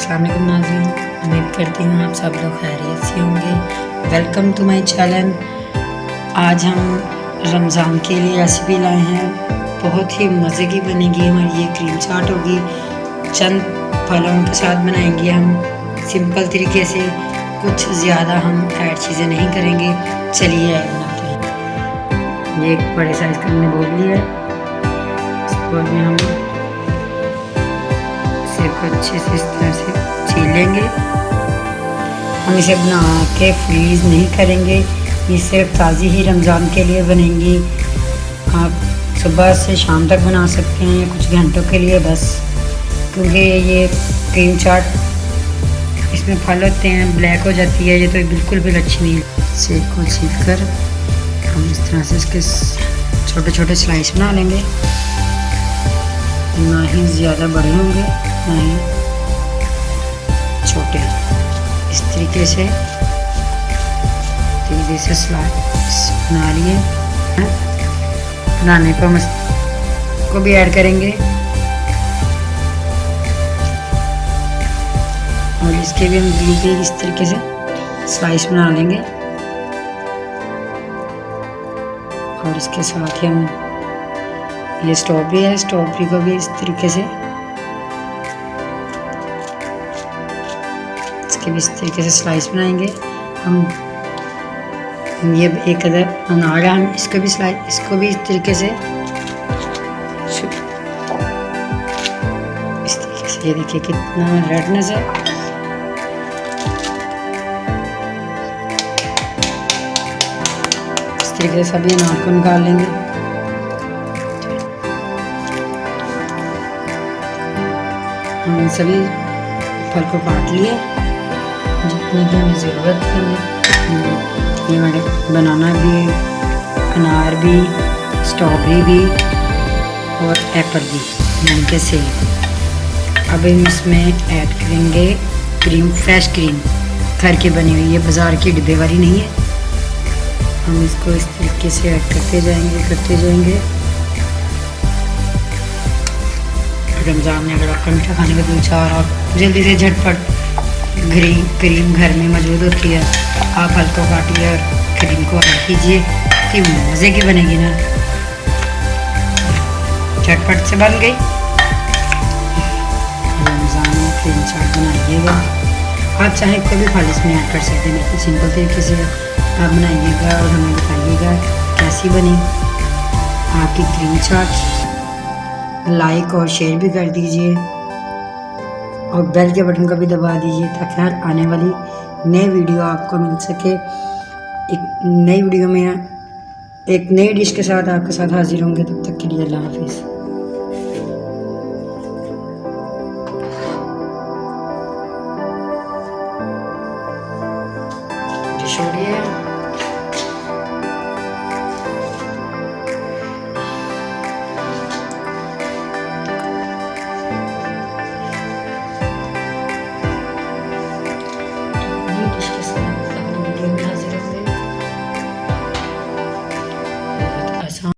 अस्सलाम वालेकुम नाज़रीन, उम्मीद करती हूँ आप सब लोग खैरियत से होंगे। Welcome to my channel. आज हम रमज़ान के लिए रेसिपी लाए हैं, बहुत ही मज़े की बनेगी हमारी ये क्रीम चाट होगी। चंद फलों के साथ बनाएंगे हम सिंपल तरीके से, कुछ ज़्यादा हम ऐड चीज़ें नहीं करेंगे। चलिए ऐड बनाते हैं। ये एक बड़े साइज़ का हमने बोल लिया है, इस बोल में हम को अच्छे से इस तरह से छील लेंगे। हम इसे बना के फ्रीज़ नहीं करेंगे, ये सिर्फ ताज़ी ही रमज़ान के लिए बनेंगी। आप सुबह से शाम तक बना सकते हैं, कुछ घंटों के लिए बस, क्योंकि ये क्रीम चाट इसमें फल होते हैं, ब्लैक हो जाती है ये, तो बिल्कुल भी अच्छी नहीं है। सेब को छील कर हम इस तरह से इसके छोटे छोटे स्लाइस बना लेंगे, ना ही ज़्यादा बड़े होंगे ना ही छोटे। इस तरीके से तेज़ी से स्लाइस बना लिए। बनाने पर हम इसको भी ऐड करेंगे और इसके भी हम बिल्कुल इस तरीके से स्लाइस बना लेंगे और इसके साथ ही हम ये स्ट्रॉबेरी है, स्ट्रॉबेरी को भी इस तरीके से इसके भी इस तरीके से स्लाइस बनाएंगे हम। ये एक अदर अनार है, हम इसको भी इस तरीके से ये देखिए कितना रेडनेस है। इस तरीके से सभी अनार को निकाल लेंगे। हमने सभी फल को काट लिए जितनी की हमें ज़रूरत है। ये हमारे बनाना भी, अनार भी, स्ट्रॉबेरी भी और एप्पल भी, यानी कि सेब। अब हम इसमें ऐड करेंगे क्रीम, फ्रेश क्रीम घर की बनी हुई है, बाज़ार की डिब्बे वाली नहीं है। हम इसको इस तरीके से ऐड करते जाएंगे। रमज़ान में अगर आपका मीठा खाने का दिल चाह और जल्दी से झटपट क्रीम घर में मौजूद होती है, आप फल को काटिए और क्रीम को ऐड कीजिए, कि मज़े की बनेगी ना, झटपट से बन गई। रमज़ान में क्रीम चाट बनाइएगा। आप चाहें कोई भी फल इसमें ऐड कर सकते हैं, लेकिन सिंपल तरीके से आप बनाइएगा और हमें बताइएगा कैसी बनी आपकी क्रीम चाट। लाइक और शेयर भी कर दीजिए और बेल के बटन को भी दबा दीजिए, ताकि हर आने वाली नई वीडियो आपको मिल सके। एक नई वीडियो में एक नई डिश के साथ आपके साथ हाजिर होंगे। तब तक के लिए अल्लाह हाफिज़।